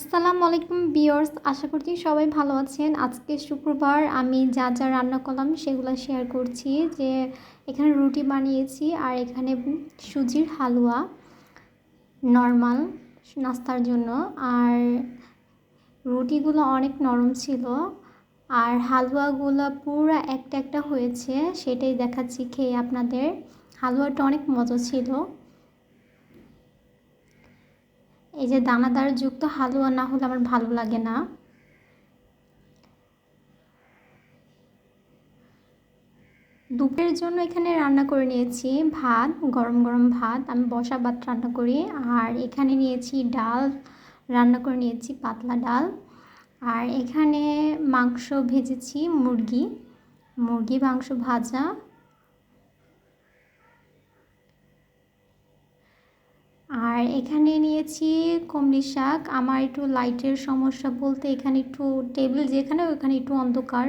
আসসালামু আলাইকুম ভিউয়ার্স, আশা করছি সবাই ভালো আছেন। আজকে শুক্রবার, আমি যা যা রান্না করলাম সেগুলো শেয়ার করছি। যে এখানে রুটি বানিয়েছি আর এখানে সুজির হালুয়া নর্মাল নাস্তার জন্য। আর রুটিগুলো অনেক নরম ছিল আর হালুয়াগুলো পুরো একটা একটা হয়েছে, সেটাই দেখাচ্ছি খেয়ে আপনাদের। হালুয়াটা অনেক মজা ছিল। এই যে দানাদার যুক্ত হালুয়া না হলে আমার ভালো লাগে না। দুপুরের জন্য এখানে রান্না করে নিয়েছি ভাত, গরম গরম ভাত। আমি বসা ভাত রান্না করি। আর এখানে নিয়েছি ডাল, রান্না করে নিয়েছি পাতলা ডাল। আর এখানে মাংস ভেজেছি, মুরগি মাংস ভাজা। আর এখানে নিয়েছি কমলি শাক। আমার একটু লাইটের সমস্যা বলতে এখানে একটু টেবিল যেখানে ওখানে একটু অন্ধকার।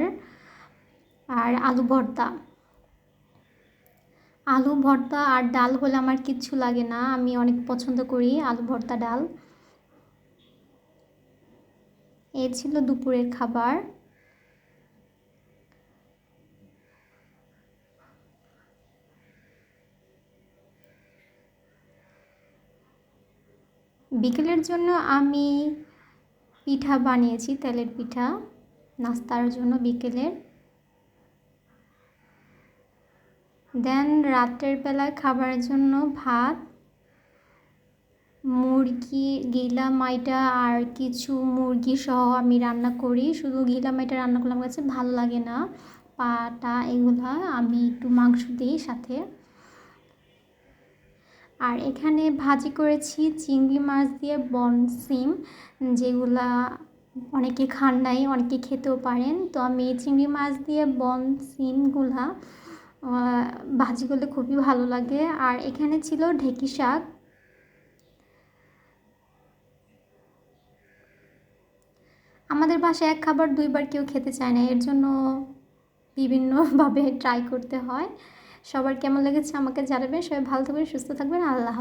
আর আলু ভর্তা আর ডাল হলে আমার কিচ্ছু লাগে না, আমি অনেক পছন্দ করি আলু ভর্তা ডাল। এই ছিল দুপুরের খাবার। বিকেলের জন্য আমি পিঠা বানিয়েছি, তেলের পিঠা নাস্তার জন্য বিকেলের। দেন রাতের বেলায় খাবারের জন্য ভাত, মুরগি গিলা মাইটা আর কিছু মুরগি সহ আমি রান্না করি। শুধু গিলা মাইটা রান্না করলে আমার কাছে ভালো লাগে না, পাটা এগুলা আমি একটু মাংস দিই সাথে। আর এখানে ভাজি করেছি চিংড়ি মাছ দিয়ে বনসিম, যেগুলা অনেকে খান নাই, অনেকে খেতেও পারেন। তো আমি চিংড়ি মাছ দিয়ে বনসিমগুলা ভাজি করলে খুবই ভালো লাগে। আর এখানে ছিল ঢেঁকি শাক। আমাদের বাসায় এক খাবার দুইবার কেউ খেতে চায় না, এর জন্য বিভিন্নভাবে ট্রাই করতে হয়। সবার কেমন লেগেছে আমাকে জানাবেন। সবাই ভালো থাকবেন, সুস্থ থাকবেন। আল্লাহ হাফেজ।